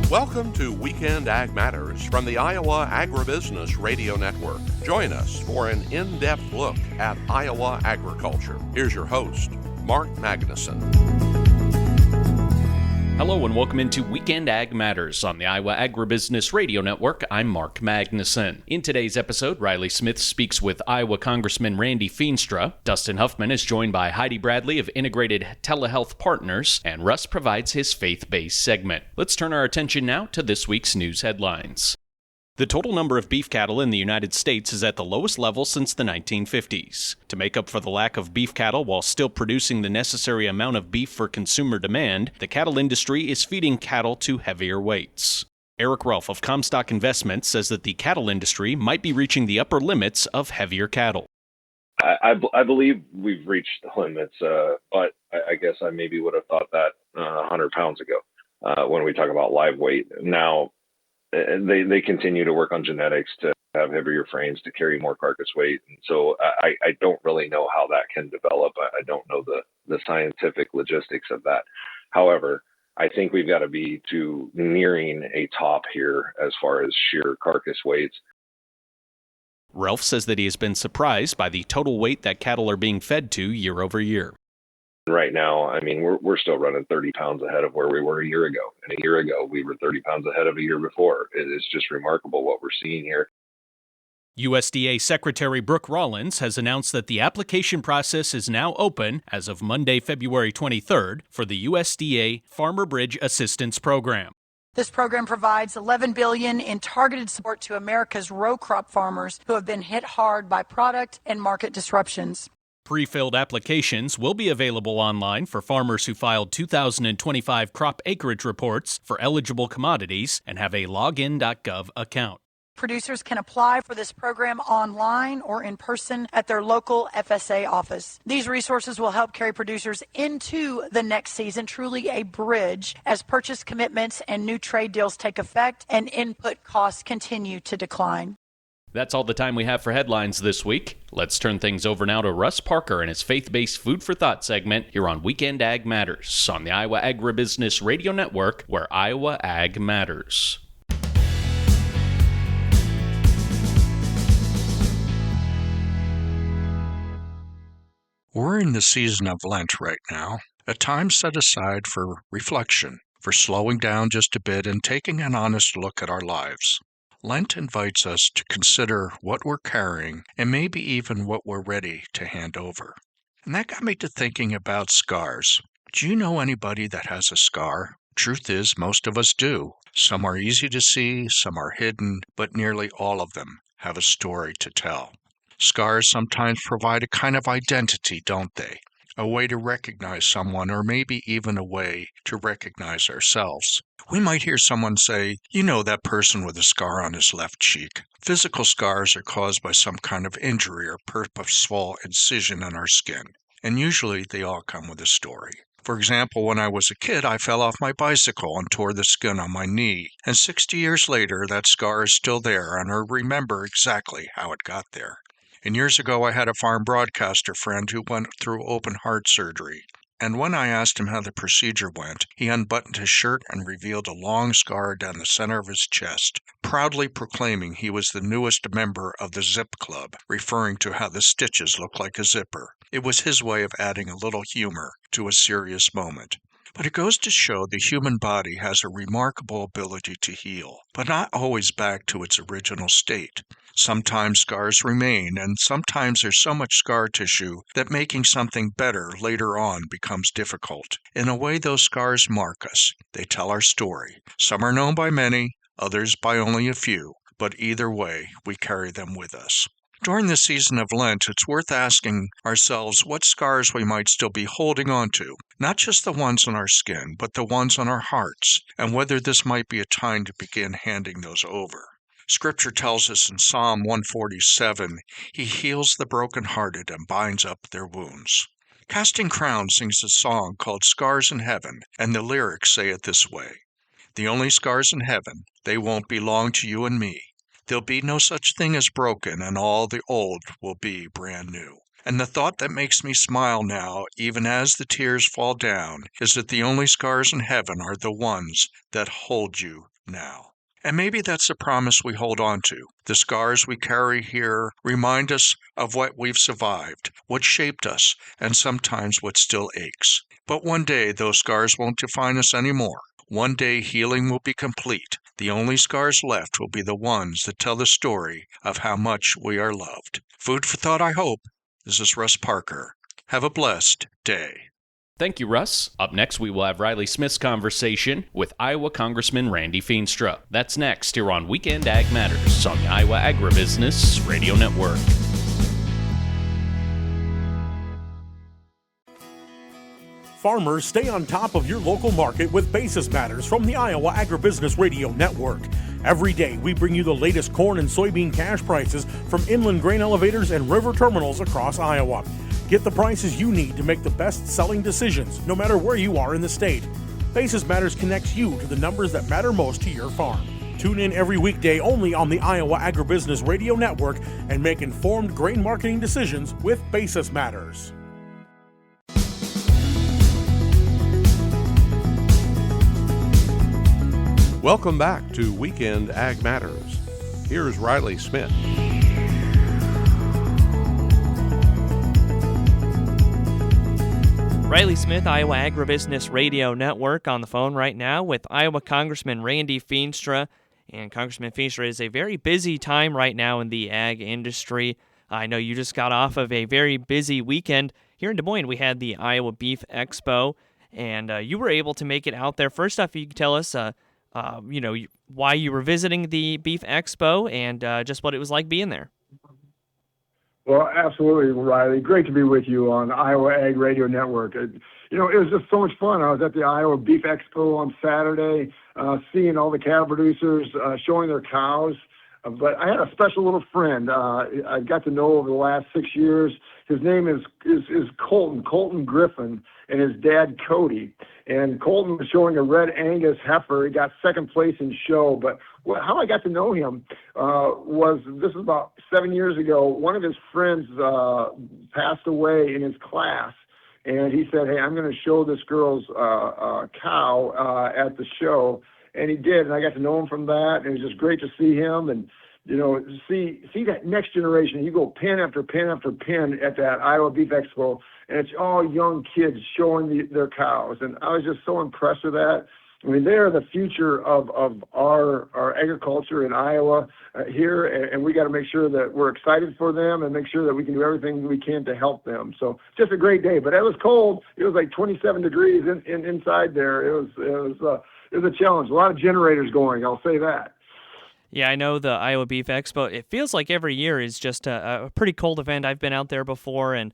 Welcome to Weekend Ag Matters from the Iowa Agribusiness Radio Network. Join us for an in-depth look at Iowa agriculture. Here's your host, Mark Magnuson. Hello and welcome into Weekend Ag Matters on the Iowa Agribusiness Radio Network. I'm Mark Magnuson. In today's episode, Riley Smith speaks with Iowa Congressman Randy Feenstra. Dustin Hoffmann is joined by Heidi Bradley of Integrated Telehealth Partners, and Russ provides his faith-based segment. Let's turn our attention now to this week's news headlines. The total number of beef cattle in the United States is at the lowest level since the 1950s. To make up for the lack of beef cattle while still producing the necessary amount of beef for consumer demand, the cattle industry is feeding cattle to heavier weights. Eric Rolfe of Comstock Investments says that the cattle industry might be reaching the upper limits of heavier cattle. I believe we've reached the limits, but I guess I maybe would have thought that 100 pounds ago when we talk about live weight. Now, they continue to work on genetics to have heavier frames to carry more carcass weight. And so I don't really know how that can develop. I don't know the scientific logistics of that. However, I think we've got to be to nearing a top here as far as sheer carcass weights. Rolfe says that he has been surprised by the total weight that cattle are being fed to year over year. Right now, I mean, we're still running 30 pounds ahead of where we were a year ago. And a year ago, we were 30 pounds ahead of a year before. It is just remarkable what we're seeing here. USDA Secretary Brooke Rollins has announced that the application process is now open as of Monday, February 23rd for the USDA Farmer Bridge Assistance Program. This program provides $11 billion in targeted support to America's row crop farmers who have been hit hard by product and market disruptions. Pre-filled applications will be available online for farmers who filed 2025 crop acreage reports for eligible commodities and have a login.gov account. Producers can apply for this program online or in person at their local FSA office. These resources will help carry producers into the next season, truly a bridge, as purchase commitments and new trade deals take effect and input costs continue to decline. That's all the time we have for headlines this week. Let's turn things over now to Russ Parker and his faith-based Food for Thought segment here on Weekend Ag Matters on the Iowa Agribusiness Radio Network, where Iowa Ag matters. We're in the season of Lent right now, a time set aside for reflection, for slowing down just a bit and taking an honest look at our lives. Lent invites us to consider what we're carrying and maybe even what we're ready to hand over. And that got me to thinking about scars. Do you know anybody that has a scar? Truth is, most of us do. Some are easy to see, some are hidden, but nearly all of them have a story to tell. Scars sometimes provide a kind of identity, don't they? A way to recognize someone, or maybe even a way to recognize ourselves. We might hear someone say, you know that person with a scar on his left cheek. Physical scars are caused by some kind of injury or purposeful incision in our skin, and usually they all come with a story. For example, when I was a kid, I fell off my bicycle and tore the skin on my knee, and 60 years later, that scar is still there, and I remember exactly how it got there. And years ago, I had a farm broadcaster friend who went through open heart surgery. And when I asked him how the procedure went, he unbuttoned his shirt and revealed a long scar down the center of his chest, proudly proclaiming he was the newest member of the Zip Club, referring to how the stitches look like a zipper. It was his way of adding a little humor to a serious moment. But it goes to show the human body has a remarkable ability to heal, but not always back to its original state. Sometimes scars remain, and sometimes there's so much scar tissue that making something better later on becomes difficult. In a way, those scars mark us. They tell our story. Some are known by many, others by only a few, but either way, we carry them with us. During the season of Lent, it's worth asking ourselves what scars we might still be holding on to, not just the ones on our skin, but the ones on our hearts, and whether this might be a time to begin handing those over. Scripture tells us in Psalm 147, He heals the brokenhearted and binds up their wounds. Casting Crowns sings a song called Scars in Heaven, and the lyrics say it this way: The only scars in heaven, they won't belong to you and me. There'll be no such thing as broken, and all the old will be brand new. And the thought that makes me smile now, even as the tears fall down, is that the only scars in heaven are the ones that hold you now. And maybe that's the promise we hold on to. The scars we carry here remind us of what we've survived, what shaped us, and sometimes what still aches. But one day those scars won't define us anymore. One day healing will be complete. The only scars left will be the ones that tell the story of how much we are loved. Food for thought, I hope. This is Russ Parker. Have a blessed day. Thank you, Russ. Up next, we will have Riley Smith's conversation with Iowa Congressman Randy Feenstra. That's next here on Weekend Ag Matters on the Iowa Agribusiness Radio Network. Farmers, stay on top of your local market with Basis Matters from the Iowa Agribusiness Radio Network. Every day, we bring you the latest corn and soybean cash prices from inland grain elevators and river terminals across Iowa. Get the prices you need to make the best-selling decisions, no matter where you are in the state. Basis Matters connects you to the numbers that matter most to your farm. Tune in every weekday only on the Iowa Agribusiness Radio Network and make informed grain marketing decisions with Basis Matters. Welcome back to Weekend Ag Matters. Here's Riley Smith. Riley Smith, Iowa Agribusiness Radio Network, on the phone right now with Iowa Congressman Randy Feenstra. And Congressman Feenstra, is a very busy time right now in the ag industry. I know you just got off of a very busy weekend. Here in Des Moines, we had the Iowa Beef Expo, and you were able to make it out there. First off, you can tell us why you were visiting the Beef Expo and just what it was like being there. Well, absolutely, Riley. Great to be with you on Iowa Ag Radio Network. It was just so much fun. I was at the Iowa Beef Expo on Saturday, seeing all the cattle producers showing their cows. But I had a special little friend I got to know over the last 6 years. His name is Colton Griffin, and his dad, Cody. And Colton was showing a red Angus heifer. He got second place in show. But how I got to know him this was about 7 years ago. One of his friends passed away in his class. And he said, hey, I'm going to show this girl's cow at the show. And he did, and I got to know him from that. And it was just great to see him and, see that next generation. You go pin after pin after pin at that Iowa Beef Expo, and it's all young kids showing their cows. And I was just so impressed with that. I mean, they are the future of our agriculture in Iowa here, and we got to make sure that we're excited for them and make sure that we can do everything we can to help them. So just a great day, but it was cold. It was like 27 degrees inside there. It was a challenge. A lot of generators going, I'll say that. Yeah, I know the Iowa Beef Expo. It feels like every year is just a pretty cold event. I've been out there before and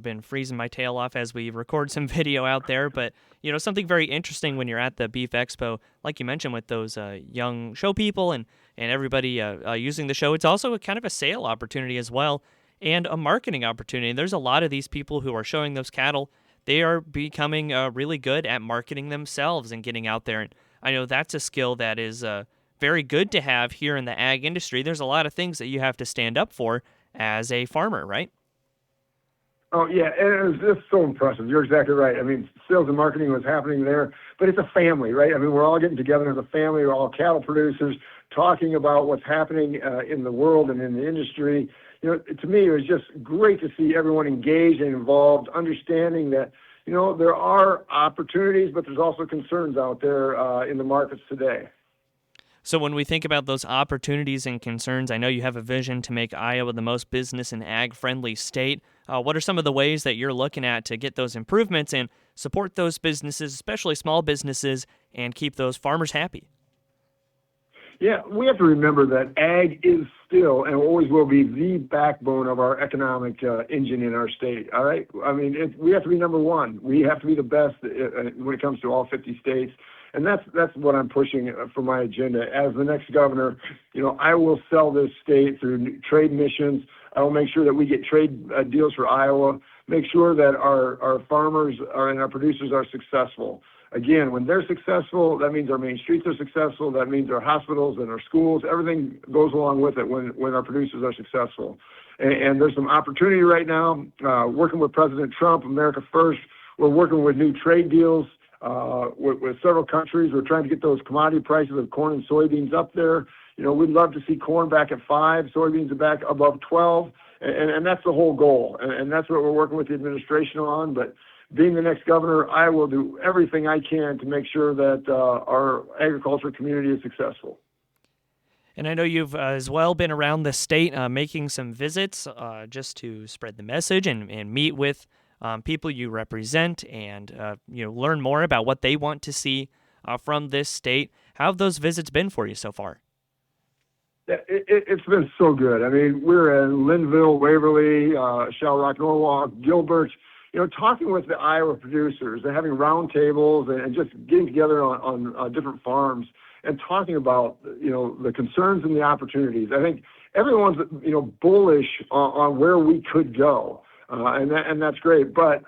been freezing my tail off as we record some video out there. But, something very interesting when you're at the Beef Expo, like you mentioned with those young show people and everybody using the show, it's also kind of a sale opportunity as well and a marketing opportunity. There's a lot of these people who are showing those cattle. They are becoming really good at marketing themselves and getting out there. And I know that's a skill that is very good to have here in the ag industry. There's a lot of things that you have to stand up for as a farmer, right? Oh, yeah, and it was just so impressive. You're exactly right. I mean, sales and marketing was happening there, but it's a family, right? I mean, we're all getting together as a family. We're all cattle producers talking about what's happening in the world and in the industry. To me, it was just great to see everyone engaged and involved, understanding that, there are opportunities, but there's also concerns out there in the markets today. So when we think about those opportunities and concerns, I know you have a vision to make Iowa the most business and ag-friendly state. What are some of the ways that you're looking at to get those improvements and support those businesses, especially small businesses, and keep those farmers happy? Yeah, we have to remember that ag is still and always will be the backbone of our economic engine in our state, all right? I mean, we have to be number one. We have to be the best when it comes to all 50 states. And that's what I'm pushing for my agenda. As the next governor, I will sell this state through trade missions. I will make sure that we get trade deals for Iowa, make sure that our farmers and our producers are successful. Again, when they're successful, that means our main streets are successful. That means our hospitals and our schools, everything goes along with it when our producers are successful. And there's some opportunity right now, working with President Trump, America First. We're working with new trade deals. with several countries. We're trying to get those commodity prices of corn and soybeans up there. We'd love to see corn back at 5, soybeans are back above 12, and that's the whole goal. And that's what we're working with the administration on. But being the next governor, I will do everything I can to make sure that our agriculture community is successful. And I know you've as well been around the state making some visits just to spread the message and meet with people you represent and learn more about what they want to see from this state. How have those visits been for you so far? It's been so good. I mean, we're in Linville, Waverly, Shell Rock, Norwalk, Gilbert, talking with the Iowa producers and having round tables and just getting together on different farms and talking about, the concerns and the opportunities. I think everyone's, bullish on where we could go. And that's great. But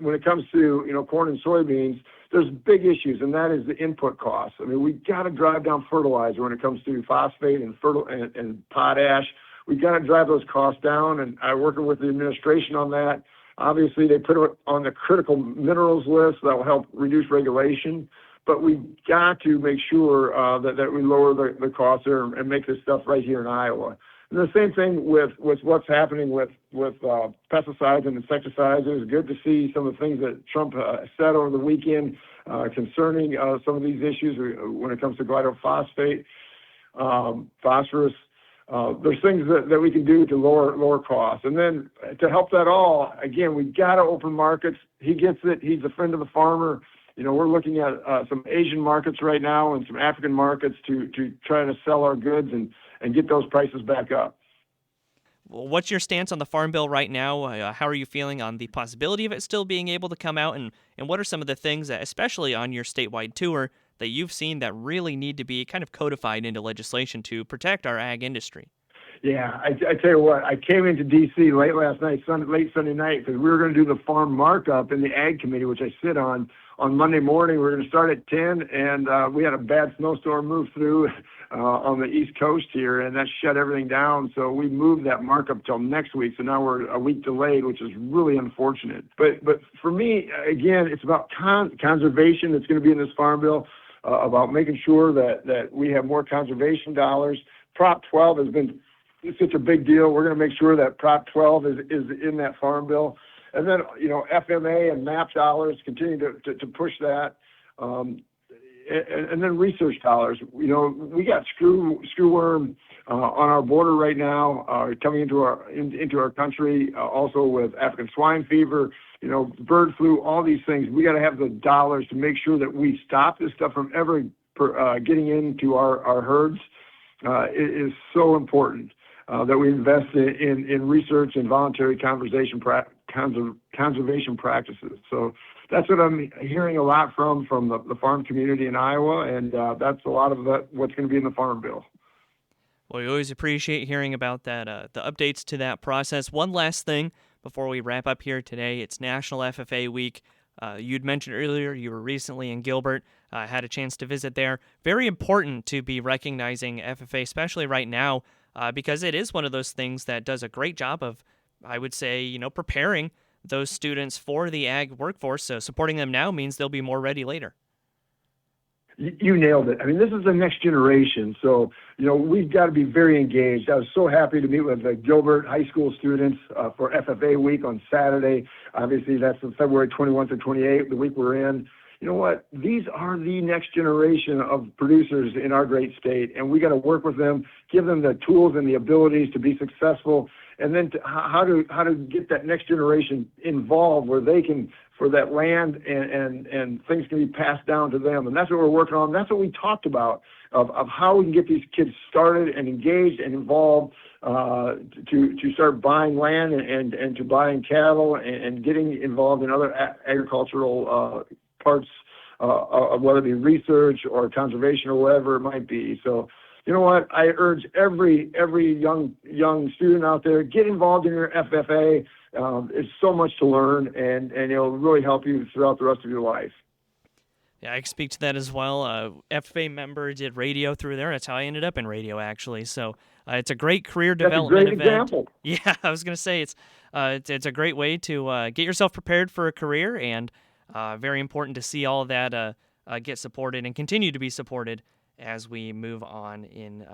when it comes to, corn and soybeans, there's big issues, and that is the input costs. I mean, we got to drive down fertilizer when it comes to phosphate and potash. We got to drive those costs down, and I'm working with the administration on that. Obviously, they put it on the critical minerals list that will help reduce regulation. But we got to make sure that we lower the costs there and make this stuff right here in Iowa. And the same thing with what's happening with pesticides and insecticides. It was good to see some of the things that Trump said over the weekend concerning some of these issues when it comes to glyphosate, phosphorus. There's things that we can do to lower costs. And then to help that all, again, we got to open markets. He gets it. He's a friend of the farmer. We're looking at some Asian markets right now and some African markets to try to sell our goods and get those prices back up. Well, what's your stance on the Farm Bill right now? How are you feeling on the possibility of it still being able to come out? And what are some of the things that, especially on your statewide tour, that you've seen that really need to be kind of codified into legislation to protect our ag industry? Yeah, I tell you what, I came into D.C. late last night, late Sunday night, because we were going to do the farm markup in the Ag Committee, which I sit on Monday morning. We were going to start at 10, and we had a bad snowstorm move through on the East Coast here, and that shut everything down. So we moved that markup till next week. So now we're a week delayed, which is really unfortunate. But for me, again, it's about conservation that's going to be in this Farm Bill, about making sure that we have more conservation dollars. Prop 12 has been such a big deal. We're going to make sure that Prop 12 is in that Farm Bill. And then, FMA and MAP dollars continue to push that. And then research dollars. We got screwworm on our border right now, coming into our country, also with African swine fever, bird flu, all these things. We got to have the dollars to make sure that we stop this stuff from ever getting into our herds. It is so important that we invest in research and voluntary conservation practices. So that's what I'm hearing a lot from the farm community in Iowa, and that's a lot of what's going to be in the Farm Bill. Well, we always appreciate hearing about that, the updates to that process. One last thing before we wrap up here today. It's National FFA Week. You'd mentioned earlier you were recently in Gilbert, had a chance to visit there. Very important to be recognizing FFA, especially right now, because it is one of those things that does a great job of, I would say, preparing those students for the ag workforce. So supporting them now means they'll be more ready later. You nailed it. I mean, this is the next generation. So, we've got to be very engaged. I was so happy to meet with the Gilbert High School students for FFA Week on Saturday. Obviously, that's February 21st to 28th, the week we're in. You know what? These are the next generation of producers in our great state, and we got to work with them, give them the tools and the abilities to be successful, and then how to get that next generation involved where they can, for that land and things can be passed down to them. And that's what we're working on. That's what we talked about of how we can get these kids started and engaged and involved to start buying land and to buying cattle and getting involved in other agricultural parts of whether it be research or conservation or whatever it might be. So, you know what? I urge every young student out there, get involved in your FFA. It's so much to learn, and it'll really help you throughout the rest of your life. Yeah, I can speak to that as well. FFA member did radio through there. That's how I ended up in radio, actually. So it's a great career development event. Example. Yeah, I was going to say it's a great way to get yourself prepared for a career and very important to see all of that get supported and continue to be supported as we move on in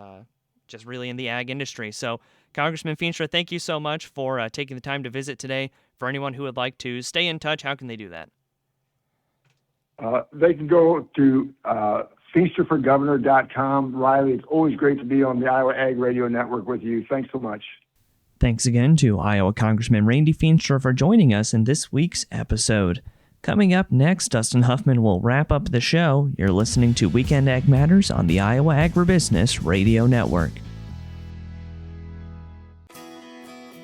just really in the ag industry. So, Congressman Feenstra, thank you so much for taking the time to visit today. For anyone who would like to stay in touch, how can they do that? They can go to feasterforgovernor.com. Riley, it's always great to be on the Iowa Ag Radio Network with you. Thanks so much. Thanks again to Iowa Congressman Randy Feenstra for joining us in this week's episode. Coming up next, Dustin Hoffmann will wrap up the show. You're listening to Weekend Ag Matters on the Iowa Agribusiness Radio Network.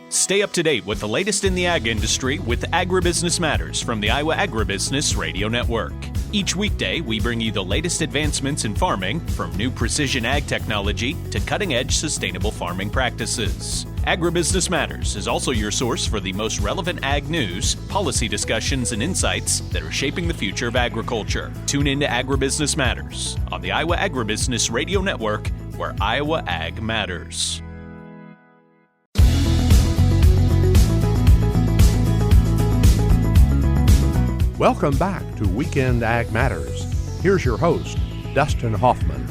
Stay up to date with the latest in the ag industry with Agribusiness Matters from the Iowa Agribusiness Radio Network. Each weekday, we bring you the latest advancements in farming, from new precision ag technology to cutting-edge sustainable farming practices. Agribusiness Matters is also your source for the most relevant ag news, policy discussions, and insights that are shaping the future of agriculture. Tune in to Agribusiness Matters on the Iowa Agribusiness Radio Network, where Iowa Ag matters. Welcome back to Weekend Ag Matters. Here's your host, Dustin Hoffmann.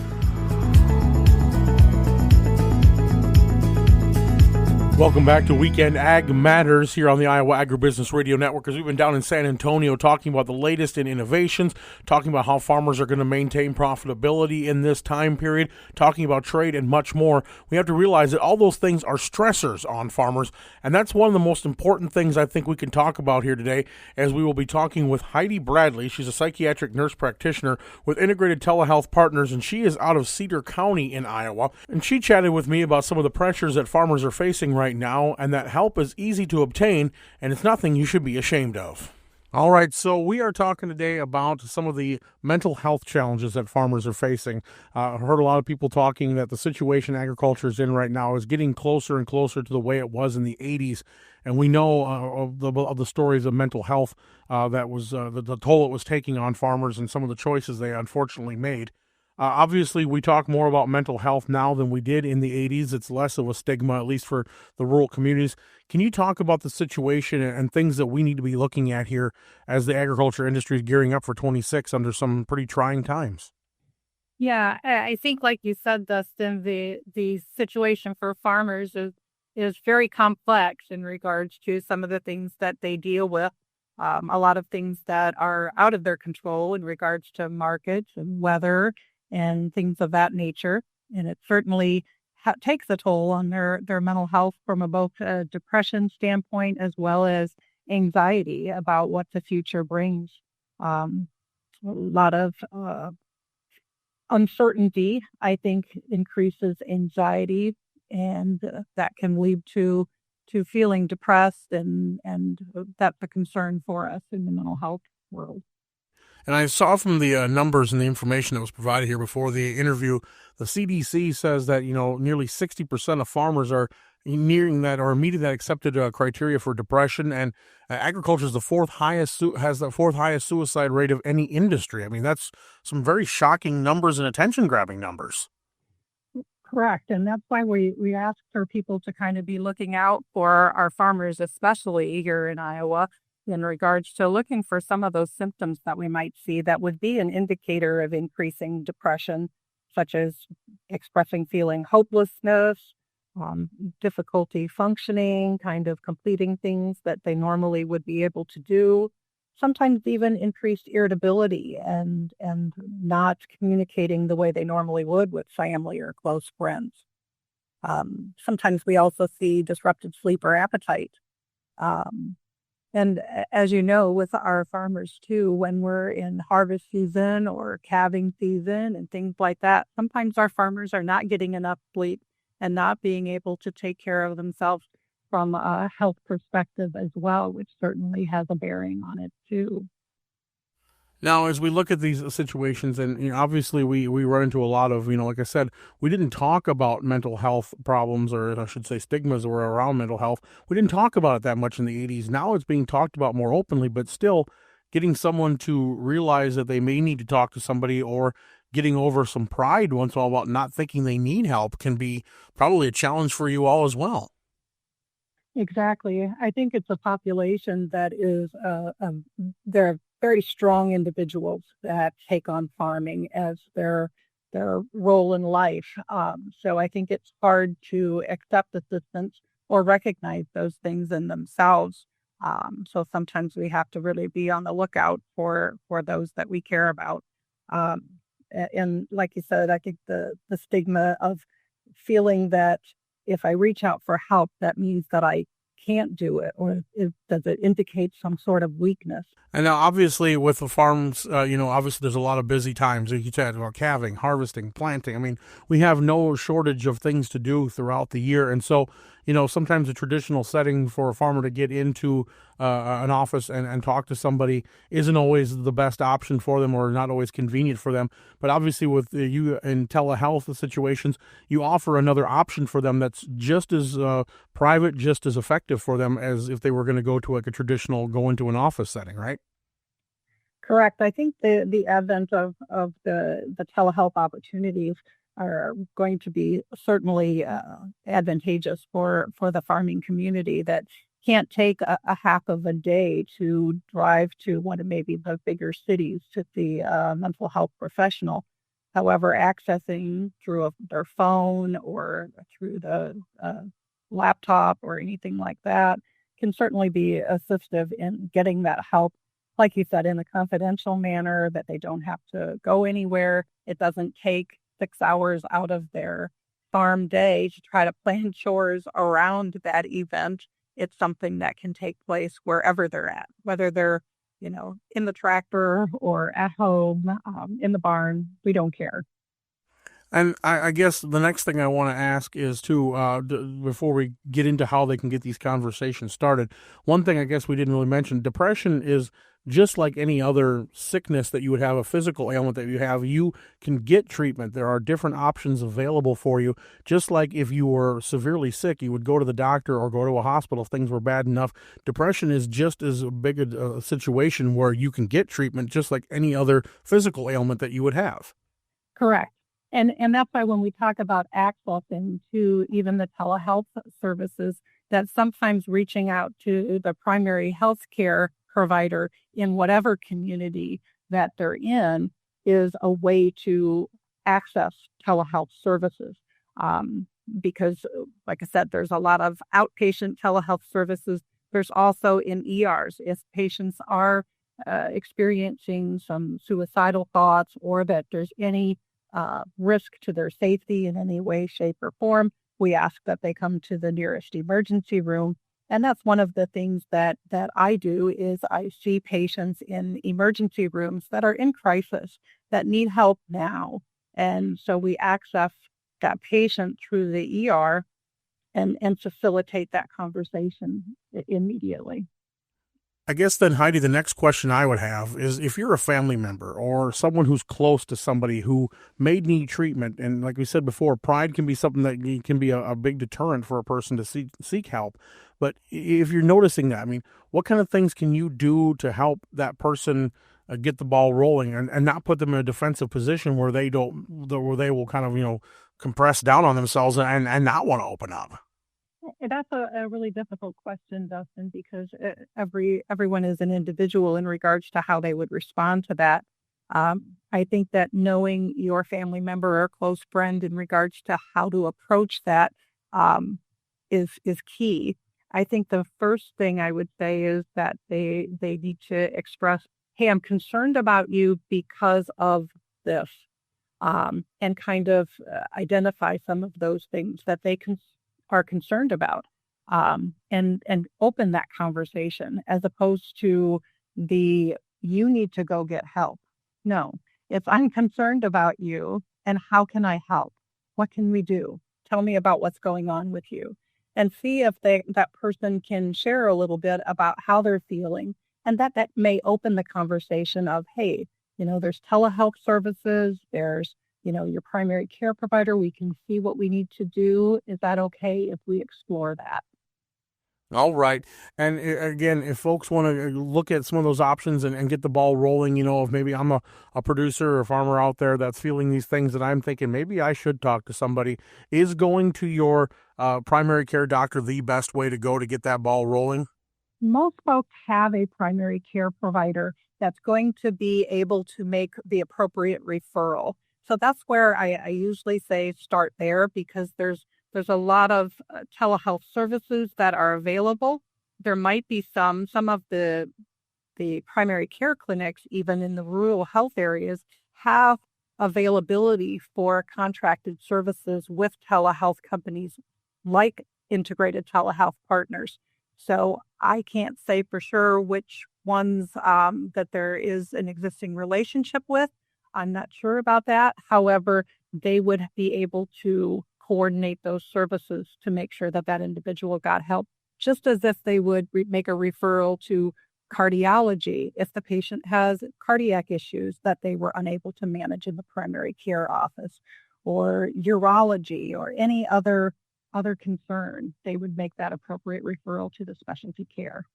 Welcome back to Weekend Ag Matters here on the Iowa Agribusiness Radio Network, as we've been down in San Antonio talking about the latest in innovations, talking about how farmers are going to maintain profitability in this time period, talking about trade and much more. We have to realize that all those things are stressors on farmers, and that's one of the most important things I think we can talk about here today, as we will be talking with Heidi Bradley. She's a psychiatric nurse practitioner with Integrated Telehealth Partners, and she is out of Cedar County in Iowa, and she chatted with me about some of the pressures that farmers are facing right now, and that help is easy to obtain, and it's nothing you should be ashamed of. All right, so we are talking today about some of the mental health challenges that farmers are facing. I've heard a lot of people talking that the situation agriculture is in right now is getting closer and closer to the way it was in the 80s, and we know of the stories of mental health that was the toll it was taking on farmers and some of the choices they unfortunately made. Obviously, we talk more about mental health now than we did in the 80s. It's less of a stigma, at least for the rural communities. Can you talk about the situation and things that we need to be looking at here as the agriculture industry is gearing up for 26 under some pretty trying times? Yeah, I think, like you said, Dustin, the situation for farmers is very complex in regards to some of the things that they deal with. A lot of things that are out of their control in regards to markets and weather and things of that nature. And it certainly takes a toll on their mental health from both a depression standpoint as well as anxiety about what the future brings. A lot of uncertainty, I think, increases anxiety, and that can lead to feeling depressed, and that's a concern for us in the mental health world. And I saw from the numbers and the information that was provided here before the interview, the CDC says that, nearly 60% of farmers are nearing that or meeting that accepted criteria for depression, and agriculture is the fourth highest suicide rate of any industry. I mean, that's some very shocking numbers and attention-grabbing numbers. Correct. And that's why we ask for people to kind of be looking out for our farmers, especially here in Iowa, in regards to looking for some of those symptoms that we might see that would be an indicator of increasing depression, such as expressing feeling hopelessness, difficulty functioning, kind of completing things that they normally would be able to do, sometimes even increased irritability and not communicating the way they normally would with family or close friends. Sometimes we also see disrupted sleep or appetite. And as you know, with our farmers too, when we're in harvest season or calving season and things like that, sometimes our farmers are not getting enough sleep and not being able to take care of themselves from a health perspective as well, which certainly has a bearing on it too. Now, as we look at these situations, and obviously we run into a lot of, like I said, we didn't talk about mental health problems, or I should say stigmas that were around mental health. We didn't talk about it that much in the 80s. Now it's being talked about more openly, but still getting someone to realize that they may need to talk to somebody, or getting over some pride once in a while about not thinking they need help, can be probably a challenge for you all as well. Exactly. I think it's a population that is, they're very strong individuals that take on farming as their role in life. So I think it's hard to accept assistance or recognize those things in themselves. So sometimes we have to really be on the lookout for those that we care about. Um, and like you said, I think the stigma of feeling that if I reach out for help, that means that I can't do it, or does it indicate some sort of weakness? And now, obviously, with the farms, obviously there's a lot of busy times. Like you said, about calving, harvesting, planting. I mean, we have no shortage of things to do throughout the year. And so, sometimes a traditional setting for a farmer to get into an office and talk to somebody isn't always the best option for them, or not always convenient for them. But obviously, with you in telehealth situations, you offer another option for them that's just as private, just as effective for them as if they were going to go to like a traditional go into an office setting, right? Correct. I think the advent of the telehealth opportunities are going to be certainly advantageous for the farming community that can't take a half of a day to drive to one of maybe the bigger cities to see a mental health professional. However, accessing through their phone or through the laptop or anything like that can certainly be assistive in getting that help, like you said, in a confidential manner, that they don't have to go anywhere. It doesn't take 6 hours out of their farm day to try to plan chores around that event. It's something that can take place wherever they're at, whether they're, in the tractor or at home, in the barn. We don't care. And I guess the next thing I want to ask is before we get into how they can get these conversations started, one thing I guess we didn't really mention, depression is just like any other sickness that you would have, a physical ailment that you have, you can get treatment. There are different options available for you. Just like if you were severely sick, you would go to the doctor or go to a hospital if things were bad enough. Depression is just as big a situation where you can get treatment just like any other physical ailment that you would have. Correct. And that's why when we talk about accessing to even the telehealth services, that sometimes reaching out to the primary health care provider in whatever community that they're in is a way to access telehealth services. Because, like I said, there's a lot of outpatient telehealth services. There's also in ERs, if patients are experiencing some suicidal thoughts, or that there's any risk to their safety in any way, shape, or form, we ask that they come to the nearest emergency room. And that's one of the things that I do is I see patients in emergency rooms that are in crisis, that need help now. And so we access that patient through the ER and facilitate that conversation immediately. I guess then, Heidi, the next question I would have is if you're a family member or someone who's close to somebody who may need treatment, and like we said before, pride can be something that can be a big deterrent for a person to seek help. But if you're noticing that, I mean, what kind of things can you do to help that person get the ball rolling and not put them in a defensive position where they will kind of, compress down on themselves and not want to open up? That's a really difficult question, Dustin, because everyone is an individual in regards to how they would respond to that. I think that knowing your family member or close friend in regards to how to approach that is key. I think the first thing I would say is that they need to express, hey, I'm concerned about you because of this, and kind of identify some of those things that they are concerned about, and open that conversation, as opposed to you need to go get help. No, if I'm concerned about you and how can I help? What can we do? Tell me about what's going on with you, and see if that person can share a little bit about how they're feeling, and that may open the conversation of, hey, there's telehealth services, there's your primary care provider. We can see what we need to do. Is that okay if we explore that? All right. And again, if folks want to look at some of those options and get the ball rolling, if maybe I'm a producer or a farmer out there that's feeling these things that I'm thinking maybe I should talk to somebody, is going to your primary care doctor the best way to go to get that ball rolling? Most folks have a primary care provider that's going to be able to make the appropriate referral. So that's where I usually say start there, because there's a lot of telehealth services that are available. There might be some of the primary care clinics, even in the rural health areas, have availability for contracted services with telehealth companies like Integrated Telehealth Partners. So I can't say for sure which ones that there is an existing relationship with. I'm not sure about that. However, they would be able to coordinate those services to make sure that that individual got help, just as if they would make a referral to cardiology if the patient has cardiac issues that they were unable to manage in the primary care office, or urology, or any other concern. They would make that appropriate referral to the specialty care.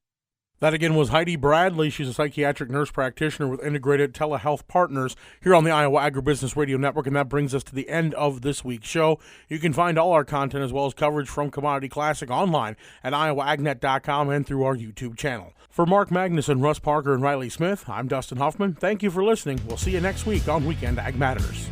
That again was Heidi Bradley. She's a psychiatric nurse practitioner with Integrated Telehealth Partners here on the Iowa Agribusiness Radio Network, and that brings us to the end of this week's show. You can find all our content as well as coverage from Commodity Classic online at iowaagnet.com and through our YouTube channel. For Mark Magnuson, Russ Parker, and Riley Smith, I'm Dustin Hoffmann. Thank you for listening. We'll see you next week on Weekend Ag Matters.